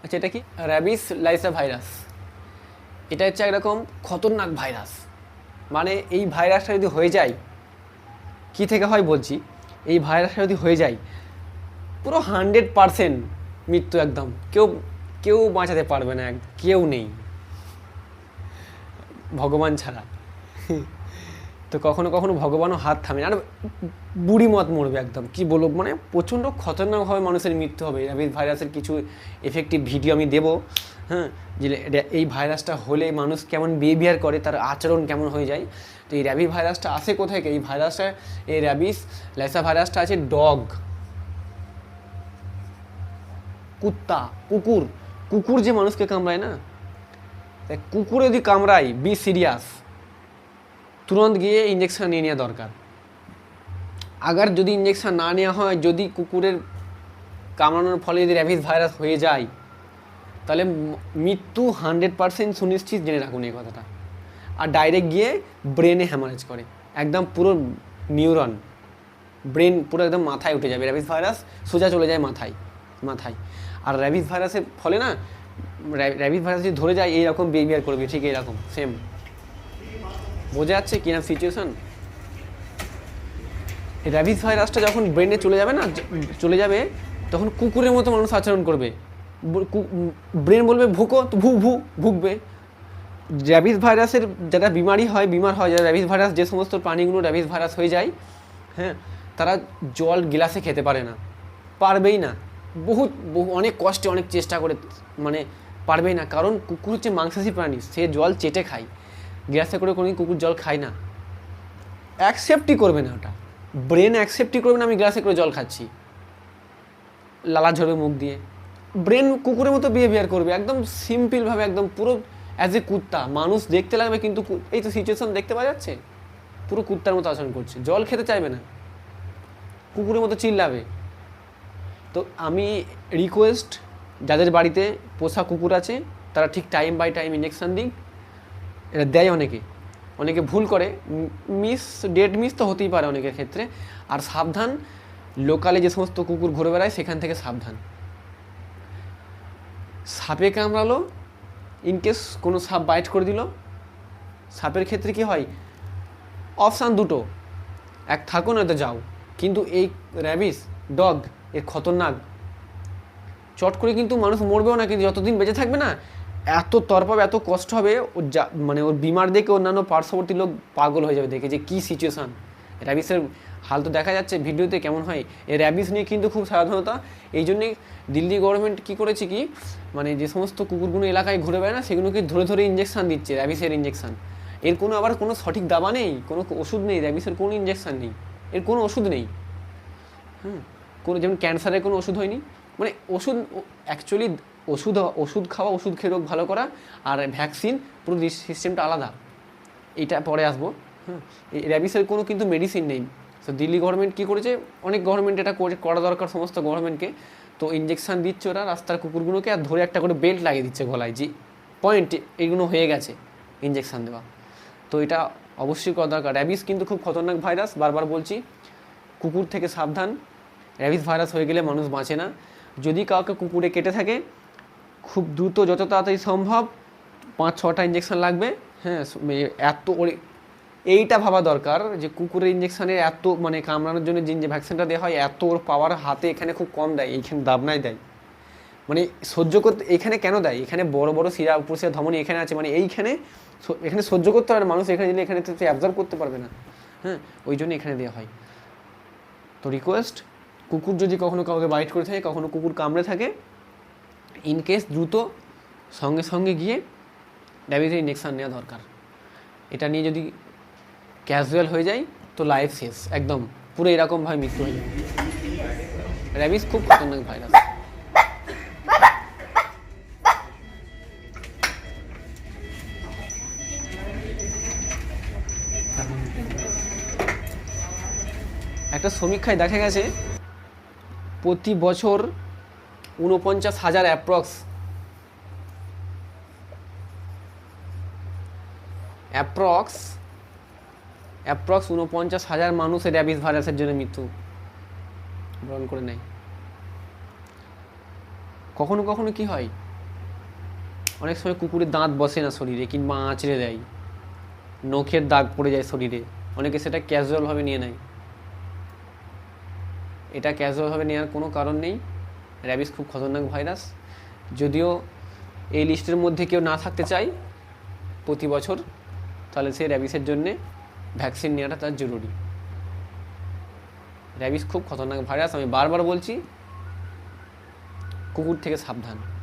আচ্ছা, এটা কি? র্যাবিস লাইসা ভাইরাস। এটা হচ্ছে একরকম খতরনাক ভাইরাস। মানে এই ভাইরাসটা যদি হয়ে যায়, কী থেকে হয় বলছি, এই ভাইরাসটা যদি হয়ে যায় পুরো 100% মৃত্যু, একদম কেউ কেউ বাঁচাতে পারবে না, কেউ নেই ভগবান ছাড়া। তো কখনো কখনো ভগবানও হাত থামে না। আর বুড়ি মত মরবে একদম, কি বলবো, মানে প্রচণ্ড খতরনাকভাবে মানুষের মৃত্যু হবে। র্যাবিস ভাইরাসের কিছু এফেক্টিভ ভিডিও আমি দেবো, হ্যাঁ, যে এই ভাইরাসটা হলে মানুষ কেমন বিহেভিয়ার করে, তার আচরণ কেমন হয়ে যায়। তো এই র্যাবিস ভাইরাসটা আসে কোথায়? এই ভাইরাসটা, এই র্যাবিস লাইসা ভাইরাসটা আছে ডগ, কুত্তা, কুকুর। কুকুর যে মানুষকে কামড়ায় না, কুকুরে যদি কামড়ায়, বি সিরিয়াস, তুরন্ত গিয়ে ইঞ্জেকশন নিয়ে নেওয়া দরকার। আগার যদি ইঞ্জেকশন না নেওয়া হয়, যদি কুকুরের কামড়ানোর ফলে যদি র্যাবিস ভাইরাস হয়ে যায়, তাহলে মৃত্যু 100% সুনিশ্চিত, জেনে রাখুন এই কথাটা। আর ডাইরেক্ট গিয়ে ব্রেনে হ্যামারেজ করে, একদম পুরো নিউরন, ব্রেন পুরো একদম মাথায় উঠে যাবে। র্যাবিস ভাইরাস সোজা চলে যায় মাথায়। আর র্যাবিস ভাইরাসের ফলে না, র্যাবিস ভাইরাস যদি ধরে যায় এইরকম বিহেভিয়ার করবে, ঠিক এইরকম সেম। বোঝা যাচ্ছে কিনা সিচুয়েশন? র্যাবিস ভাইরাসটা যখন ব্রেনে চলে যাবে না, চলে যাবে, তখন কুকুরের মতো মানুষ আচরণ করবে। ব্রেন বলবে ভুকো, তো ভুকবে। র্যাবিস ভাইরাসের যারা বিমার হয় যারা র্যাবিস ভাইরাস, যে সমস্ত প্রাণীগুলো র্যাবিস ভাইরাস হয়ে যায়, হ্যাঁ, তারা জল গ্লাসে খেতে পারে না, পারবেই না। অনেক কষ্টে, অনেক চেষ্টা করে, মানে পারবেই না। কারণ কুকুর হচ্ছে মাংসাশী প্রাণী, সে জল চেটে খায়, গ্লাসে করে কোনোদিন কুকুর জল খায় না, অ্যাকসেপ্টই করবে না। ওটা ব্রেন অ্যাকসেপ্টই করবে না আমি গ্লাসে করে জল খাচ্ছি, লালা ঝরবে মুখ দিয়ে। ব্রেন কুকুরের মতো বিহেভিয়ার করবে, একদম সিম্পলভাবে, একদম পুরো অ্যাজ এ কুত্তা। মানুষ দেখতে লাগবে, কিন্তু এই তো সিচুয়েশন দেখতে পাওয়া যাচ্ছে, পুরো কুত্তার মতো আচরণ করছে, জল খেতে চাইবে না, কুকুরের মতো চিল্লাবে। তো আমি রিকোয়েস্ট, যাদের বাড়িতে পোষা কুকুর আছে তারা ঠিক টাইম বাই টাইম ইঞ্জেকশান দিক। এটা দেয় অনেকে ভুল করে, ডেট মিস তো হতেই পারে অনেকের ক্ষেত্রে। আর সাবধান, লোকালে যে সমস্ত কুকুর ঘুরে বেড়ায় সেখান থেকে সাবধান। সাপে কামড়ালো, ইনকেস কোনো সাপ বাইট করে দিল, সাপের ক্ষেত্রে কি হয়, অপশান দুটো, এক থাকো নয়তো যাও। কিন্তু এই র্যাবিস ডগ এর খতরনাক, চট করে কিন্তু মানুষ মরবেও না, কিন্তু যতদিন বেঁচে থাকবে না এত তরপাবে, এত কষ্ট হবে, ওর মানে ওর বিমার দেখে অন্যান্য পার্শ্ববর্তী লোক পাগল হয়ে যাবে দেখে, যে কী সিচুয়েশান। র্যাবিসের হাল তো দেখা যাচ্ছে ভিডিওতে কেমন হয়। এই র্যাবিস নিয়ে কিন্তু খুব সাবধানতা। এই জন্যে দিল্লি গভর্নমেন্ট কী করেছে কি, মানে যে সমস্ত কুকুরগুলো এলাকায় ঘুরে বেড়ায় না, সেগুলোকে ধরে ধরে ইঞ্জেকশান দিচ্ছে, র্যাবিসের ইঞ্জেকশান। এর আবার কোনো সঠিক দাবা নেই, কোনো ওষুধ নেই, র্যাবিসের কোনো ইঞ্জেকশান নেই, এর কোনো ওষুধ নেই। কোনো, যেমন ক্যান্সারের কোনো ওষুধ হয়নি, মানে ওষুধ অ্যাকচুয়ালি ওষুধ খাওয়া, ওষুধ খেয়ে রোগ ভালো করা, আর ভ্যাকসিন, পুরো সিস্টেমটা আলাদা। এইটা পরে আসবো। এই র্যাবিসের কোনো কিন্তু মেডিসিন নেই। তো দিল্লি গভর্নমেন্ট কী করেছে, অনেক গভর্নমেন্ট এটা করা দরকার সমস্ত গভর্নমেন্টকে। তো ইঞ্জেকশান দিচ্ছে ওরা রাস্তার কুকুরগুলোকে, আর ধরে একটা করে বেল্ট লাগিয়ে দিচ্ছে গলায়, যে পয়েন্ট এইগুলো হয়ে গেছে ইঞ্জেকশান দেওয়া। তো এটা অবশ্যই করা দরকার। র্যাবিস কিন্তু খুব খতরনাক ভাইরাস, বারবার বলছি, কুকুর থেকে সাবধান। র্যাবিস ভাইরাস হয়ে গেলে মানুষ বাঁচে না। যদি কাউকে কুকুরে কেটে থাকে, খুব দ্রুত, যত তাড়াতাড়ি সম্ভব 5-6টা ইঞ্জেকশান লাগবে। হ্যাঁ, এইটা ভাবা দরকার যে কুকুরের ইঞ্জেকশানের এত, মানে কামড়ানোর জন্য যে ভ্যাকসিনটা দেওয়া হয়, এত ওর পাওয়ার হাতে এখানে খুব কম দেয়, এইখানে দাবনায় দেয়, মানে সহ্য করতে। এখানে কেন দেয়, এখানে বড় বড় শিরা, উপশিরা, ধমনী এখানে আছে, মানে এখানে সহ্য করতে পারে মানুষ, এখানে দিলে এখানে তো অ্যাবজর্ব করতে পারবে না। হ্যাঁ, ওই জন্য এখানে দেওয়া হয়। তো রিকোয়েস্ট, কুকুর যদি কখনো কাউকে বাইট করে থাকে, কখনো কুকুর কামড়ে থাকে, ইনকেস দ্রুত সঙ্গে সঙ্গে গিয়ে র্যাবিসের ইঞ্জেকশান নেওয়া দরকার। এটা নিয়ে যদি ক্যাজুয়াল হয়ে যায় তো লাইফ শেষ, একদম পুরো এরকমভাবে মৃত্যু হয়ে যায়। র্যাবিস খুব খতরনাক ভাইরাস। একটা সমীক্ষায় দেখা গেছে প্রতি বছর 49,000 অ্যাপ্রক্স 49,000 মানুষের র্যাবিস ভাইরাসের জন্য মৃত্যু বরণ করে নেয়। কখনো কখনো কি হয়, অনেক সময় কুকুরের দাঁত বসে না শরীরে, কিংবা আঁচড়ে দেয়, নখের দাগ পড়ে যায় শরীরে, অনেকে সেটা ক্যাজুয়ালভাবে নিয়ে নেয়। এটা ক্যাজুয়ালভাবে নেওয়ার কোনো কারণ নেই। র্যাবিস খুব খতরনাক ভাইরাস। যদিও এই লিস্টের মধ্যে কেউ না থাকতে চায় প্রতি বছর, তাহলে সেই র্যাবিসের জন্যে ভ্যাকসিন নেওয়াটা তার জরুরি। র্যাবিস খুব খতরনাক ভাইরাস, আমি বারবার বলছি, কুকুর থেকে সাবধান।